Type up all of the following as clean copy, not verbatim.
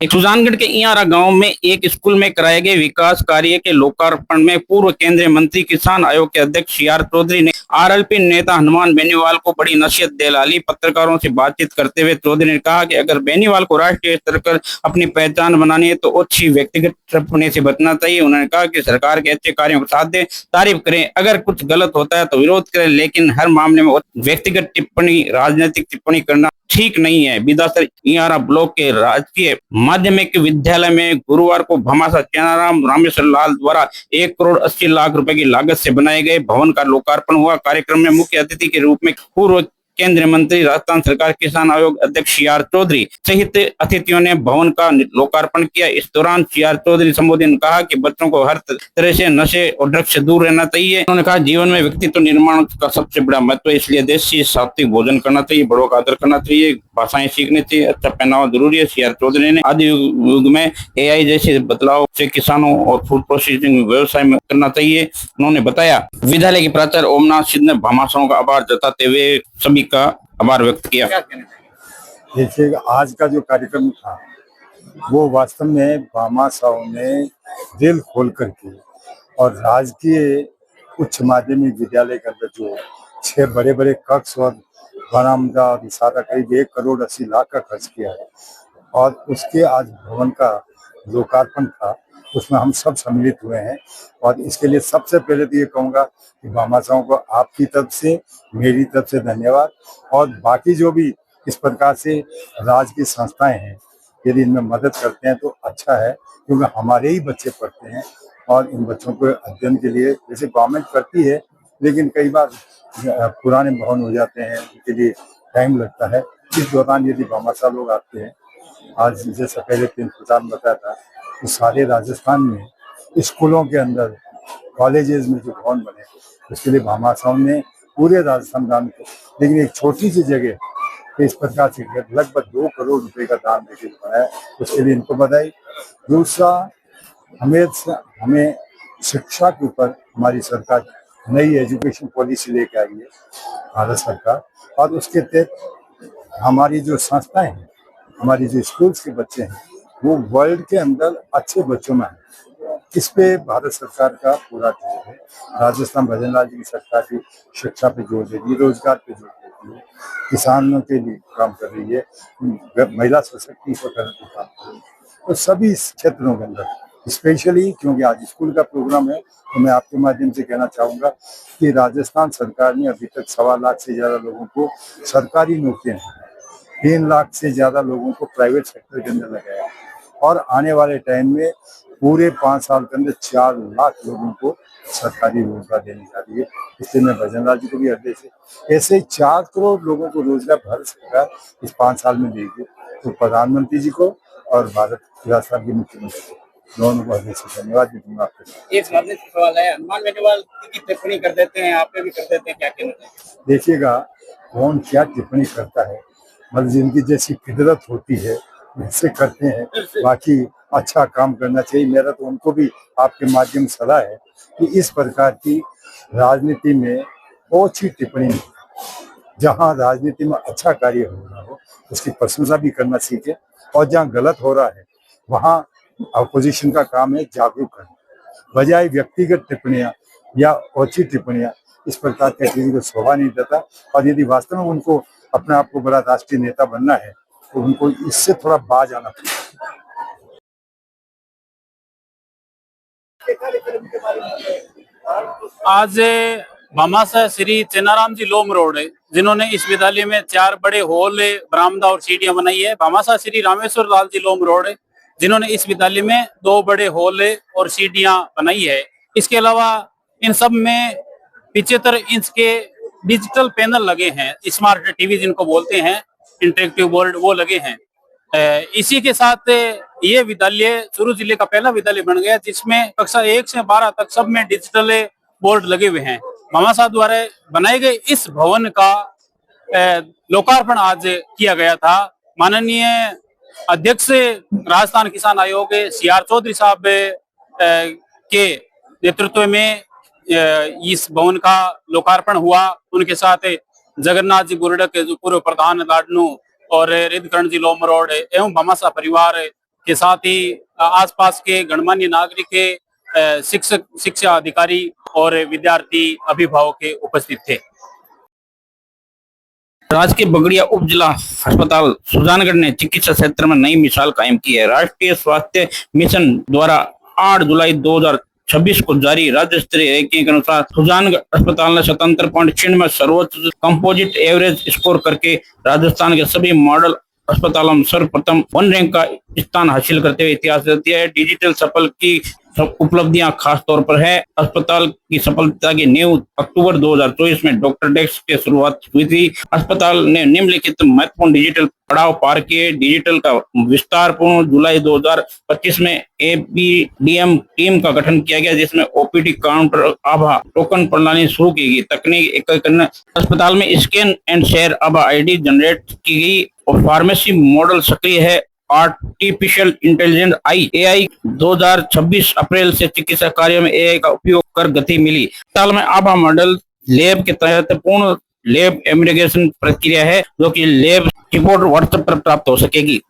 सुजानगढ़ के इयारा गांव में एक स्कूल में कराए गए विकास कार्य के लोकार्पण में पूर्व केंद्रीय मंत्री किसान आयोग के अध्यक्ष सीआर चौधरी ने आरएलपी नेता हनुमान बेनीवाल को बड़ी नसीहत दिलाई। पत्रकारों से बातचीत करते हुए चौधरी ने कहा कि अगर बेनीवाल को राष्ट्रीय स्तर पर अपनी पहचान बनानी है तो अच्छी व्यक्तिगत टिप्पणी से बचना चाहिए। उन्होंने कहा कि सरकार के अच्छे कार्यों का साथ दें, तारीफ करें, अगर कुछ गलत होता है तो विरोध करें, लेकिन हर मामले में व्यक्तिगत टिप्पणी, राजनीतिक टिप्पणी करना ठीक नहीं है। बिदासर इयारा ब्लॉक के राजकीय माध्यमिक विद्यालय में गुरुवार को भमासा चेनाराम रामेश्वर लाल द्वारा 1 करोड़ 80 लाख रुपए की लागत से बनाए गए भवन का लोकार्पण हुआ। कार्यक्रम में मुख्य अतिथि के रूप में पूर्व केंद्रीय मंत्री, राजस्थान सरकार किसान आयोग अध्यक्ष सीआर चौधरी सहित अतिथियों ने भवन का लोकार्पण किया। इस दौरान सीआर चौधरी संबोधन कहा कि बच्चों को हर तरह से नशे और ड्रग्स से दूर रहना चाहिए। उन्होंने कहा जीवन में व्यक्तित्व निर्माण का सबसे बड़ा महत्व है, इसलिए देसी सात्विक भोजन करना चाहिए, बड़ों का आदर करना चाहिए, भाषाएं सीखनी चाहिए, अच्छा पहनावा जरूरी है। सीआर चौधरी ने आदि युग में एआई जैसे बदलाव से किसानों और फूड प्रोसेसिंग व्यवसाय में करना चाहिए। उन्होंने बताया। विद्यालय के प्राचार्य ओमनाथ सिंह ने भामाशाहों का आभार जताते हुए सभी का आभार व्यक्त किया। देखिए, आज का जो कार्यक्रम था वो वास्तव में भामाशाहों ने दिल खोल करके और राजकीय उच्च माध्यमिक विद्यालय के अंदर जो 6 बड़े बड़े कक्ष और बरामदा और इशारा करीब 1 करोड़ 80 लाख का खर्च किया है और उसके आज भवन का लोकार्पण था, उसमें हम सब सम्मिलित हुए हैं। और इसके लिए सबसे पहले तो ये कहूँगा कि भामाशाहों को आपकी तरफ से, मेरी तरफ से धन्यवाद। और बाकी जो भी इस प्रकार से राज्य की संस्थाएं हैं, यदि इनमें मदद करते हैं तो अच्छा है, क्योंकि हमारे ही बच्चे पढ़ते हैं और इन बच्चों को अध्ययन के लिए जैसे गवर्नमेंट करती है, लेकिन कई बार पुराने भवन हो जाते हैं, उनके लिए टाइम लगता है। इस दौरान यदि भामाशाह लोग आते हैं, आज जैसा पहले 3 प्रचार में बताया था, तो सारे राजस्थान में स्कूलों के अंदर, कॉलेजेस में जो भवन बने, उसके लिए भामाशाहों ने पूरे राजस्थान दान को, लेकिन एक छोटी सी जगह इस प्रकार से लगभग 2 करोड़ रुपए का दान देकर बनाया, उसके लिए इनको बधाई। दूसरा, हमें शिक्षा के ऊपर हमारी सरकार नई एजुकेशन पॉलिसी लेके आई है, भारत सरकार, और उसके तहत हमारी जो संस्थाएं हैं, हमारी जो स्कूल्स के बच्चे हैं, वो वर्ल्ड के अंदर अच्छे बच्चों में हैं। इस पे भारत सरकार का पूरा जोर है। राजस्थान भजनलाल जी की सरकार की शिक्षा पे जोर दे रही है, रोजगार पे जोर देती है, किसानों के लिए काम कर रही है, महिला सशक्तिकरण का काम कर रही है। तो सभी क्षेत्रों के अंदर, स्पेशली क्योंकि आज स्कूल का प्रोग्राम है, तो मैं आपके माध्यम से कहना चाहूँगा कि राजस्थान सरकार ने अभी तक 1.25 लाख से ज़्यादा लोगों को सरकारी नौकरियाँ, 3 लाख से ज़्यादा लोगों को प्राइवेट सेक्टर के अंदर लगाया और आने वाले टाइम में पूरे 5 साल के अंदर 4 लाख लोगों को सरकारी रोजगार देने जा रही है। इसलिए मैं भजनलाल जी को भी आदेश है, ऐसे 4 करोड़ लोगों को रोजगार भारत सरकार इस 5 साल में देगी। तो प्रधानमंत्री जी को और भारत राजस्थान के मुख्यमंत्री को दोनों को आदेश से धन्यवाद भी दूंगा। एक राजनीतिक सवाल है, हनुमान बेनीवाल की टिप्पणी कर देते हैं, आप पे भी कर देते हैं, क्या कहना है? देखिएगा, कौन क्या टिप्पणी करता है, मतलब जिनकी जैसी फितरत होती है वैसे करते हैं। बाकी अच्छा काम करना चाहिए। मेरा तो उनको भी आपके माध्यम से सलाह है कि इस प्रकार की राजनीति में ओछी टिप्पणी नहीं, जहाँ राजनीति में अच्छा कार्य हो रहा हो उसकी प्रशंसा भी करना सीखे, और जहाँ गलत हो रहा है वहाँ अपोजिशन का काम है जागरूक करना, बजाय व्यक्तिगत टिप्पणियाँ या ओछी टिप्पणियाँ। इस प्रकार की चीज़ों को शोभा नहीं देता। और यदि वास्तव में उनको अपने आप को बड़ा राष्ट्रीय नेता बनना है तो उनको इससे थोड़ा बाज आना पड़ेगा। आज भामाशाह श्री चेनाराम जी लोम रोड है, जिन्होंने इस विद्यालय में 4 बड़े हॉल, बरामदा और सीढ़ियां बनाई है। भामाशाह श्री रामेश्वर लाल जी लोम रोड है, जिन्होंने इस विद्यालय में 2 बड़े हॉल और सीढ़ियां बनाई है। इसके अलावा इन सब में 75 इंच के डिजिटल पैनल लगे हैं, स्मार्ट टीवी जिनको बोलते हैं, इंटरेक्टिव बोर्ड, वो लगे हैं। इसी के साथ ये विद्यालय चूरू जिले का पहला विद्यालय बन गया जिसमें कक्षा 1 से 12 तक सब में डिजिटल बोर्ड लगे हुए हैं। भामाशाह द्वारा बनाए गए इस भवन का लोकार्पण आज किया गया था। माननीय अध्यक्ष राजस्थान किसान आयोग सीआर चौधरी साहब के नेतृत्व में इस भवन का लोकार्पण हुआ। उनके साथ जगन्नाथ जी गुरडक, जो पूर्व प्रधान लाडनू, और रिद्धकरण जी लोमरोड एवं भामाशाह परिवार के साथ ही आसपास के गणमान्य नागरिक के शिक्षक, शिक्षा अधिकारी और विद्यार्थी अभिभावक के उपस्थित थे। राजकीय बगड़िया उप जिला अस्पताल सुजानगढ़ ने चिकित्सा क्षेत्र में नई मिसाल कायम की है। राष्ट्रीय स्वास्थ्य मिशन द्वारा 8 जुलाई 2026 को जारी राज्य स्तरीय रैंकिंग के अनुसार सुजानगढ़ अस्पताल ने 77.6 में सर्वोच्च कंपोजिट एवरेज स्कोर करके राजस्थान के सभी मॉडल अस्पतालों में सर्वप्रथम 1 रैंक का स्थान हासिल करते हुए इतिहास रच दिया है। डिजिटल सफल की उपलब्धियां खास तौर पर है। अस्पताल की सफलता की नींव अक्टूबर 2024 में डॉक्टर डेस्क की शुरुआत हुई थी। अस्पताल ने निम्नलिखित महत्वपूर्ण डिजिटल पड़ाव पार किए। डिजिटल का विस्तार पूर्ण जुलाई 2025 में एबीडीएम टीम का गठन किया गया, जिसमें ओपीडी काउंटर आभा टोकन प्रणाली शुरू की गई। तकनीक एकीकरण अस्पताल में scan and share Abha ID generate की गई और फार्मेसी मॉडल सक्रिय है। आर्टिफिशियल इंटेलिजेंस एआई 2026 अप्रैल से चिकित्सा कार्य में एआई का उपयोग कर गति मिली। अस्पताल में आभा मॉडल लैब के तहत पूर्ण लैब इमिग्रेशन प्रक्रिया है, जो कि लैब रिपोर्ट व्हाट्सएप पर प्राप्त हो सकेगी।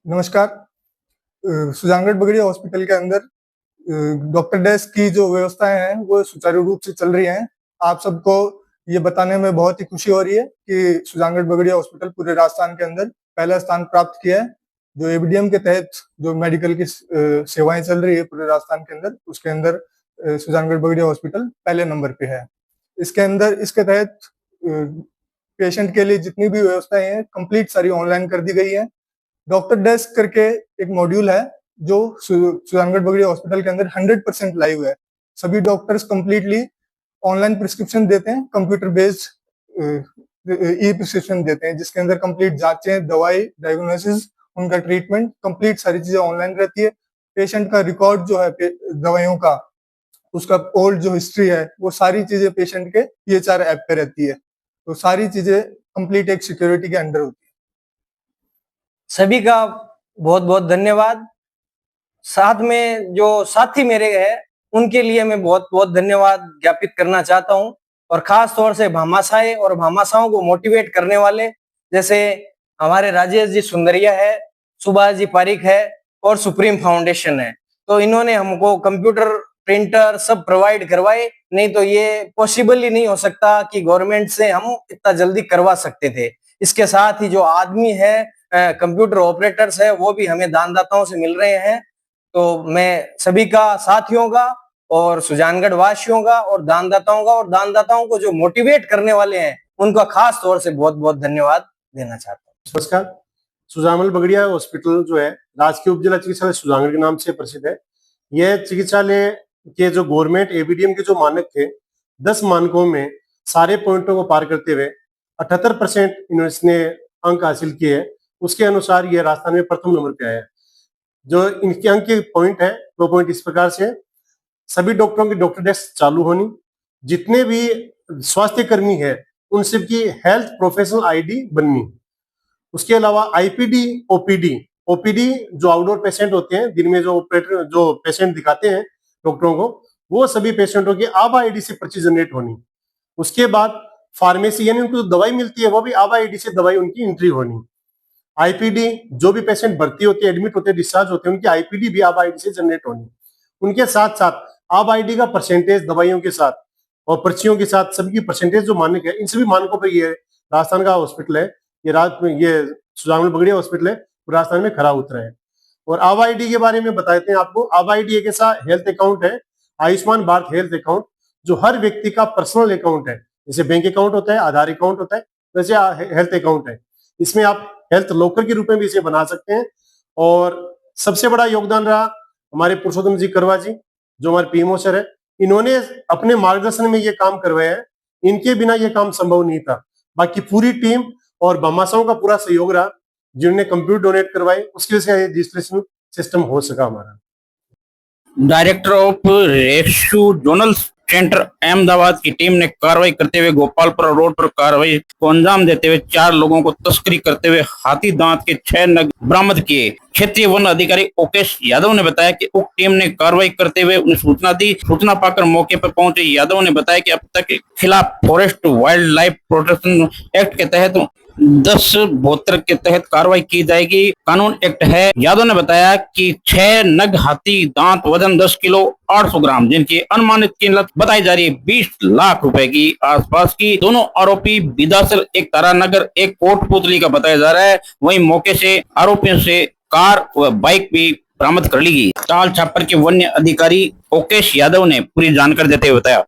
नमस्कार। सुजानगढ़ बगड़िया हॉस्पिटल के अंदर डॉक्टर डेस्क की जो व्यवस्थाएं हैं वो सुचारू रूप से चल रही हैं। आप सबको ये बताने में बहुत ही खुशी हो रही है कि सुजानगढ़ बगड़िया हॉस्पिटल पूरे राजस्थान के अंदर पहला स्थान प्राप्त किया है। जो एबीडीएम के तहत जो मेडिकल की सेवाएं चल रही है पूरे राजस्थान के अंदर, उसके अंदर सुजानगढ़ बगड़िया हॉस्पिटल पहले नंबर पे है। इसके तहत पेशेंट के लिए जितनी भी व्यवस्थाएं हैं कंप्लीट सारी ऑनलाइन कर दी गई है। डॉक्टर डेस्क करके एक मॉड्यूल है जो सुजानगढ़ बगड़िया हॉस्पिटल के अंदर 100% लाइव है। सभी डॉक्टर्स कंप्लीटली ऑनलाइन प्रिस्क्रिप्शन देते हैं, कंप्यूटर बेस्ड ई प्रिस्क्रिप्शन देते हैं, जिसके अंदर कंप्लीट जांचें, दवाई, डायग्नोसिस, उनका ट्रीटमेंट, कंप्लीट सारी चीजें ऑनलाइन रहती है। पेशेंट का रिकॉर्ड जो है दवाइयों का, उसका ओल्ड जो हिस्ट्री है, वो सारी चीजें पेशेंट के EHR ऐप पे रहती है। तो सारी चीजें कंप्लीट एक सिक्योरिटी के अंडर होती है। सभी का बहुत बहुत धन्यवाद। साथ में जो साथी मेरे हैं उनके लिए मैं बहुत बहुत धन्यवाद ज्ञापित करना चाहता हूं, और खास तौर से भामाशाह और भामाशाहों को मोटिवेट करने वाले जैसे हमारे राजेश जी सुंदरिया है, सुभाष जी पारिक है और सुप्रीम फाउंडेशन है। तो इन्होंने हमको कंप्यूटर, प्रिंटर सब प्रोवाइड करवाए, नहीं तो ये पॉसिबल ही नहीं हो सकता कि गवर्नमेंट से हम इतना जल्दी करवा सकते थे। इसके साथ ही जो आदमी है कंप्यूटर ऑपरेटर्स है वो भी हमें दानदाताओं से मिल रहे हैं। तो मैं सभी का, साथियों का और सुजानगढ़ वासियों का और दानदाताओं का, और दानदाताओं को जो मोटिवेट करने वाले हैं उनका खास तौर से बहुत बहुत धन्यवाद देना चाहता हूँ। नमस्कार। सुजानगढ़ बगड़िया हॉस्पिटल जो है राजकीय उपजिला चिकित्सालय सुजानगढ़ के नाम से प्रसिद्ध है। यह चिकित्सालय के जो गवर्नमेंट एबीडीएम के जो मानक थे, 10 मानकों में सारे पॉइंटों को पार करते हुए 78% इसने अंक हासिल किए हैं। उसके अनुसार यह राजस्थान में प्रथम नंबर पे आया है। जो इनके अंक के पॉइंट है वो पॉइंट इस प्रकार से: सभी डॉक्टरों की डॉक्टर डेस्क चालू होनी, जितने भी स्वास्थ्य कर्मी है उन सबकी हेल्थ प्रोफेशनल आईडी बननी, उसके अलावा आईपीडी, ओपीडी जो आउटडोर पेशेंट होते हैं, दिन में जो ऑपरेटर जो पेशेंट दिखाते हैं डॉक्टरों को, वो सभी पेशेंटों की आभा आईडी से पर्ची जनरेट होनी। उसके बाद फार्मेसी यानी उनको दवाई मिलती है वो भी आभा आईडी से दवाई उनकी एंट्री होनी। आईपीडी जो भी पेशेंट भर्ती होते हैं, एडमिट होते हैं, डिस्चार्ज होते हैं, उनकी आईपीडी भी आभा आईडी से जनरेट होनी। उनके साथ साथ आभा आईडी का परसेंटेज दवाइयों के साथ और पर्चियों के साथ सबकी परसेंटेज जो मानक है, इन सभी मानकों पर ये राजस्थान का हॉस्पिटल है, ये सुजानगढ़ बगड़िया हॉस्पिटल है, राजस्थान में खरा उतरा है। और आभा आईडी के बारे में बताते हैं आपको। आभा आईडी एक ऐसा हेल्थ अकाउंट है, आयुष्मान भारत हेल्थ अकाउंट, जो हर व्यक्ति का पर्सनल अकाउंट है। जैसे बैंक अकाउंट होता है, आधार अकाउंट होता है, वैसे हेल्थ अकाउंट है। इसमें आप हेल्थ लॉकर के रूप में भी इसे बना सकते हैं। और सबसे बड़ा योगदान रहा हमारे पुरुषोत्तम जी करवा जी, जो हमारे पीएमओ सर है। इन्होंने अपने मार्गदर्शन में ये काम करवाया है, इनके बिना ये काम संभव नहीं था। बाकी पूरी टीम और भामाशाहों का पूरा सहयोग रहा, जिन्होंने कंप्यूटर डोनेट करवाए, उसकी वजह से रजिस्ट्रेशन सिस्टम हो सका हमारा। Director of rescue zonal centre Ahmedabad की टीम ने कार्रवाई करते हुए गोपालपुरा रोड पर कार्रवाई को अंजाम देते हुए 4 लोगों को तस्करी करते हुए हाथी दांत के 6 नग बरामद किए। क्षेत्रीय वन अधिकारी ओकेश यादव ने बताया कि उक्त टीम ने कार्रवाई करते हुए उन्हें सूचना दी। सूचना पाकर मौके पर पहुंचे यादव ने बताया कि अब तक खिलाफ forest wild life protection act के तहत 1072 के तहत कार्रवाई की जाएगी। कानून एक्ट है। यादव ने बताया कि 6 नग हाथी दांत वजन 10 किलो 800 ग्राम जिनकी अनुमानित कीमत बताई जा रही है 20 लाख रुपए की आसपास की। दोनों आरोपी बिदासर एक तारानगर एक कोटपुतली का बताया जा रहा है। वहीं मौके से आरोपियों से कार व बाइक भी बरामद कर ली गई। ताल छापर के वन्य अधिकारी ओकेश यादव ने पूरी जानकारी देते हुए बताया।